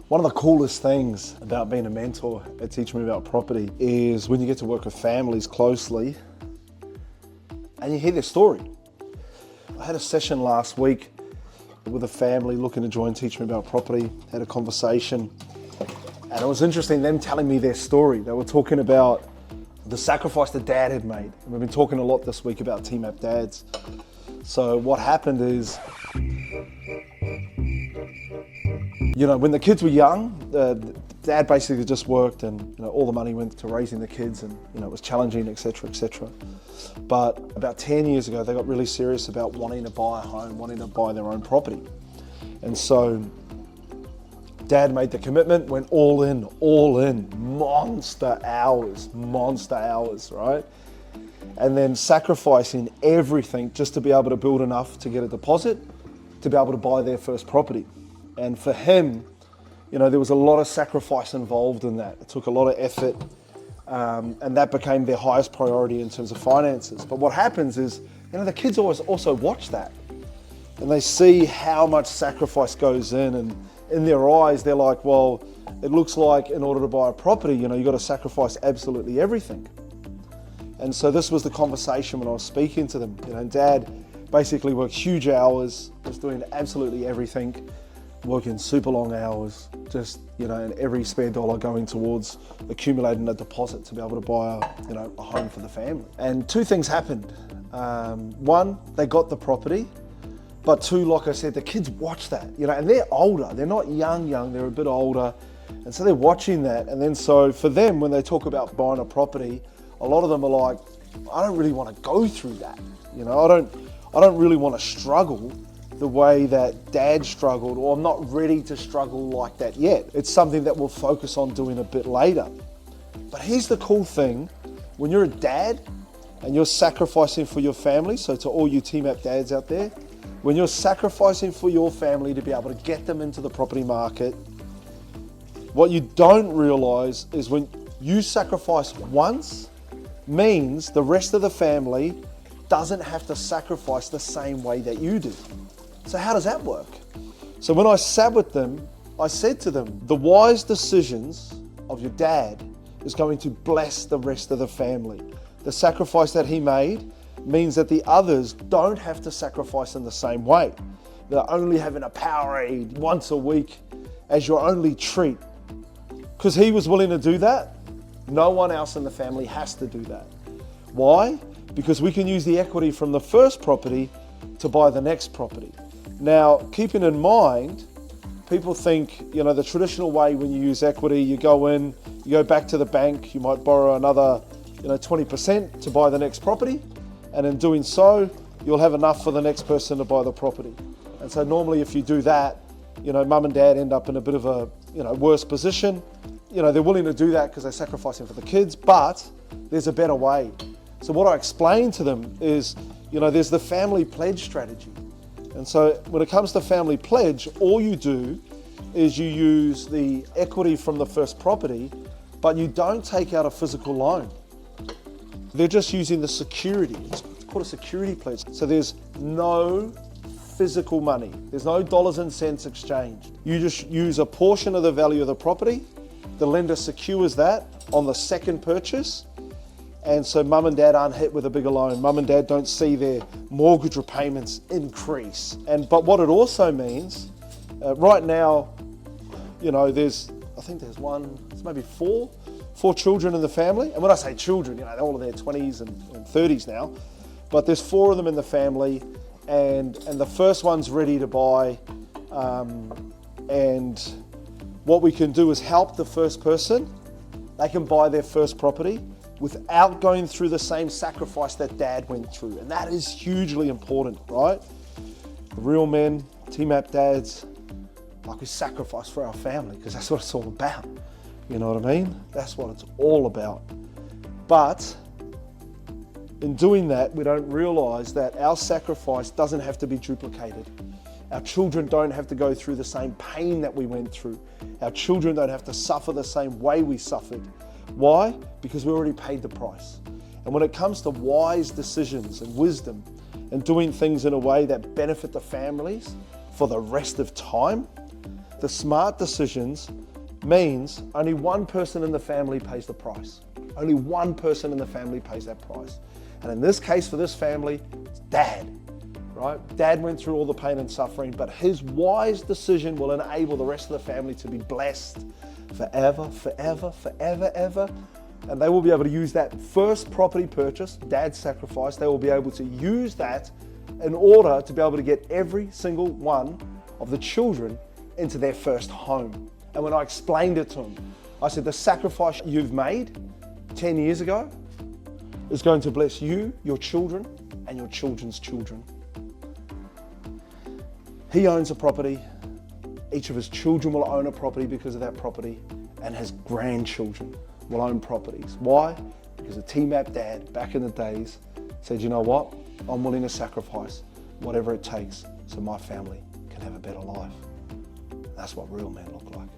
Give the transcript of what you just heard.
One of the coolest things about being a mentor at Teach Me About Property is when you get to work with families closely and you hear their story. I had a session last week with a family looking to join Teach Me About Property, had a conversation, and it was interesting them telling me their story. They were talking about the sacrifice that dad had made. And we've been talking a lot this week about TMAP dads. So what happened is, when the kids were young, dad basically just worked and all the money went to raising the kids and it was challenging, etc., etc. But about 10 years ago, they got really serious about wanting to buy a home, wanting to buy their own property. And so dad made the commitment, went all in, monster hours, right? And then sacrificing everything just to be able to build enough to get a deposit, to be able to buy their first property. And for him, there was a lot of sacrifice involved in that. It took a lot of effort, and that became their highest priority in terms of finances. But what happens is, the kids always also watch that, and they see how much sacrifice goes in, and in their eyes, they're like, well, it looks like in order to buy a property, you've got to sacrifice absolutely everything. And so this was the conversation when I was speaking to them. Dad basically worked huge hours, was doing absolutely everything, working super long hours, just, and every spare dollar going towards accumulating a deposit to be able to buy a home for the family. And two things happened. One, they got the property, but two, like I said, the kids watch that, and they're older. They're not young, they're a bit older. And so they're watching that. And then so for them, when they talk about buying a property, a lot of them are like, I don't really want to go through that. I don't really want to struggle the way that dad struggled, or I'm not ready to struggle like that yet. It's something that we'll focus on doing a bit later. But here's the cool thing, when you're a dad and you're sacrificing for your family, so to all you TMAP dads out there, when you're sacrificing for your family to be able to get them into the property market, what you don't realize is when you sacrifice once, means the rest of the family doesn't have to sacrifice the same way that you do. So how does that work? So when I sat with them, I said to them, the wise decisions of your dad is going to bless the rest of the family. The sacrifice that he made means that the others don't have to sacrifice in the same way. They're only having a Powerade once a week as your only treat. Because he was willing to do that, no one else in the family has to do that. Why? Because we can use the equity from the first property to buy the next property. Now, keeping in mind, people think, the traditional way when you use equity, you go in, you go back to the bank, you might borrow another, 20% to buy the next property. And in doing so, you'll have enough for the next person to buy the property. And so normally if you do that, mum and dad end up in a bit of a, worse position. They're willing to do that because they're sacrificing for the kids, but there's a better way. So what I explain to them is, there's the family pledge strategy. And so when it comes to family pledge, all you do is you use the equity from the first property, but you don't take out a physical loan. They're just using the security. It's called a security pledge. So there's no physical money. There's no dollars and cents exchanged. You just use a portion of the value of the property. The lender secures that on the second purchase. And so mum and dad aren't hit with a bigger loan. Mum and dad don't see their mortgage repayments increase. But what it also means, right now, there's maybe four children in the family. And when I say children, they're all in their 20s and 30s now. But there's four of them in the family, and the first one's ready to buy. And what we can do is help the first person. They can buy their first property without going through the same sacrifice that dad went through. And that is hugely important, right? Real men, TMAP dads, we sacrifice for our family because that's what it's all about. You know what I mean? That's what it's all about. But in doing that, we don't realize that our sacrifice doesn't have to be duplicated. Our children don't have to go through the same pain that we went through. Our children don't have to suffer the same way we suffered. Why? Because we already paid the price. And when it comes to wise decisions and wisdom and doing things in a way that benefit the families for the rest of time, the smart decisions means only one person in the family pays the price. Only one person in the family pays that price. And in this case, for this family, it's Dad, right? Dad went through all the pain and suffering, but his wise decision will enable the rest of the family to be blessed forever, forever, forever, ever. And they will be able to use that first property purchase, Dad's sacrifice, they will be able to use that in order to be able to get every single one of the children into their first home. And when I explained it to them, I said, the sacrifice you've made 10 years ago is going to bless you, your children, and your children's children. He owns a property. Each of his children will own a property because of that property, and his grandchildren will own properties. Why? Because the TMAP dad back in the days said, you know what? I'm willing to sacrifice whatever it takes so my family can have a better life. That's what real men look like.